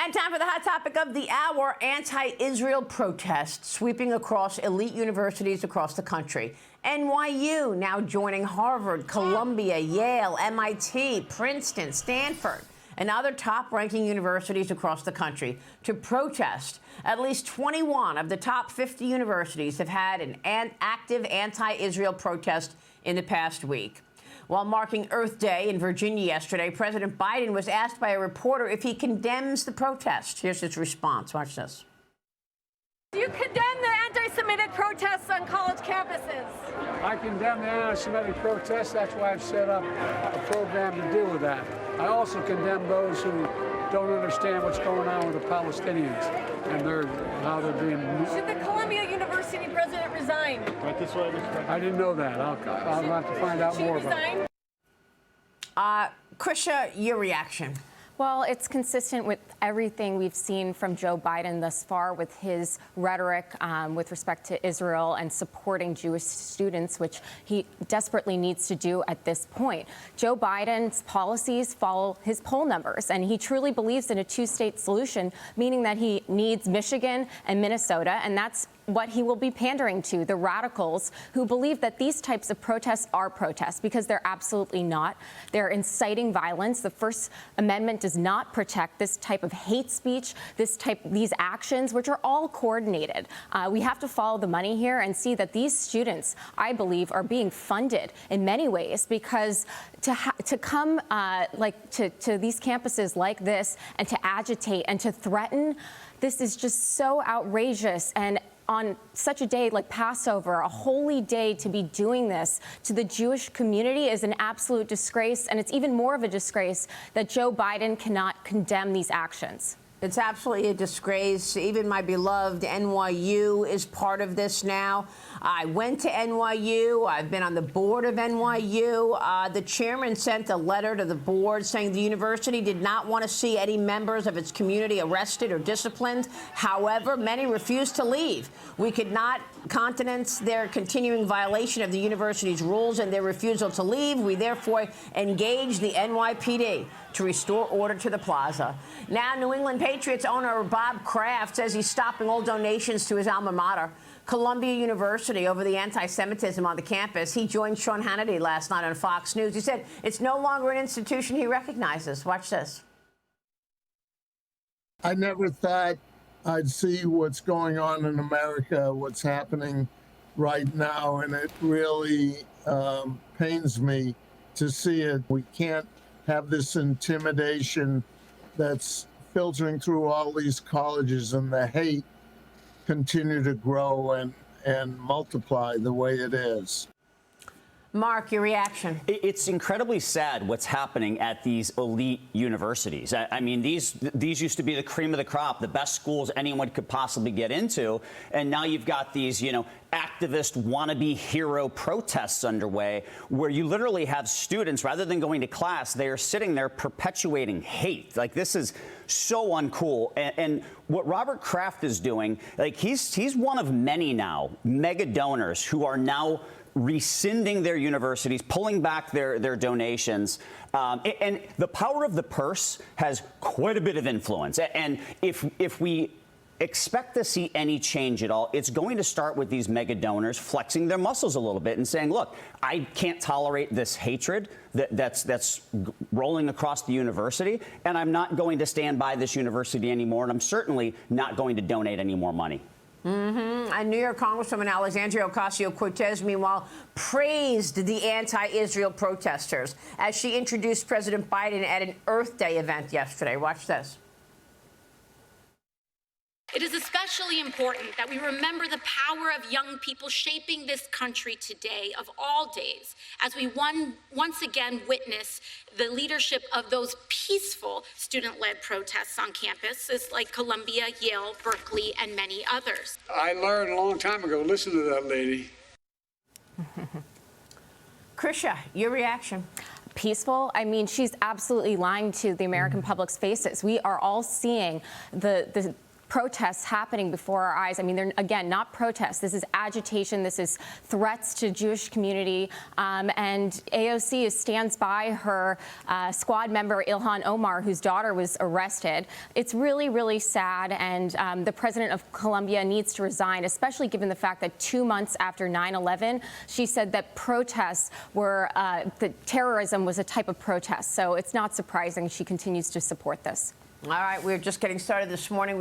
And time for the hot topic of the hour, anti-Israel protests sweeping across elite universities across the country. NYU now joining Harvard, Columbia, Yale, MIT, Princeton, Stanford, and other top-ranking universities across the country to protest. At least 21 of the top 50 universities have had an active anti-Israel protest in the past week. While marking Earth Day in Virginia yesterday, President Biden was asked by a reporter if he condemns the protest. Here's his response. Watch this. Do you condemn the anti-Semitic protests on college campuses? I condemn the anti-Semitic protests. That's why I've set up a program to deal with that. I also condemn those who don't understand what's going on with the Palestinians and how they're being. Should the Columbia University president resign? Right this way. I didn't know that. I'll have to find out more about it. Krisha, your reaction. Well, it's consistent with everything we've seen from Joe Biden thus far with his rhetoric with respect to Israel and supporting Jewish students, which he desperately needs to do at this point. Joe Biden's policies follow his poll numbers, and he truly believes in a two-state solution, meaning that he needs Michigan and Minnesota, and that's what he will be pandering to, the radicals who believe that these types of protests are protests, because they're absolutely not. They're inciting violence. The First Amendment does not protect this type of hate speech, these actions, which are all coordinated. We have to follow the money here and see that these students, I believe, are being funded in many ways, because to come to these campuses like this and to agitate and to threaten, this is just so outrageous. And on such a day like Passover, a holy day, to be doing this to the Jewish community is an absolute disgrace. And it's even more of a disgrace that Joe Biden cannot condemn these actions. It's absolutely a disgrace. Even my beloved NYU is part of this now. I went to NYU. I've been on the board of NYU. The chairman sent a letter to the board saying the university did not want to see any members of its community arrested or disciplined. However, many refused to leave. We could not countenance their continuing violation of the university's rules and their refusal to leave. We therefore engaged the NYPD to restore order to the plaza. Now, New England Patriots owner Bob Kraft says he's stopping all donations to his alma mater, Columbia University, over the anti-Semitism on the campus. He joined Sean Hannity last night on Fox News. He said it's no longer an institution he recognizes. Watch this. I never thought I'd see what's going on in America, what's happening right now, and it really pains me to see it. We can't have this intimidation that's filtering through all these colleges and the hate continue to grow and multiply the way it is. Mark, your reaction. It's incredibly sad what's happening at these elite universities. I mean, these used to be the cream of the crop, the best schools anyone could possibly get into. And now you've got these, activist wannabe hero protests underway where you literally have students, rather than going to class, they are sitting there perpetuating hate. Like, this is so uncool. And what Robert Kraft is doing, like, he's one of many now mega donors who are now rescinding their universities, pulling back their donations. And the power of the purse has quite a bit of influence. And if we expect to see any change at all, it's going to start with these mega donors flexing their muscles a little bit and saying, look, I can't tolerate this hatred that's rolling across the university, and I'm not going to stand by this university anymore, and I'm certainly not going to donate any more money. And New York Congresswoman Alexandria Ocasio-Cortez, meanwhile, praised the anti-Israel protesters as she introduced President Biden at an Earth Day event yesterday. Watch this. It is especially important that we remember the power of young people shaping this country today, of all days, as we once again witness the leadership of those peaceful student-led protests on campuses like Columbia, Yale, Berkeley, and many others. I learned a long time ago, listen to that lady. Krisha, your reaction. Peaceful? I mean, she's absolutely lying to the American public's faces. We are all seeing the protests happening before our eyes. I mean, they're, again, not protests. This is agitation. This is threats to Jewish community. And AOC stands by her squad member, Ilhan Omar, whose daughter was arrested. It's really, really sad. And the president of Colombia needs to resign, especially given the fact that 2 months after 9/11, she said that protests were, that terrorism was a type of protest. So it's not surprising she continues to support this. All right, we're just getting started this morning.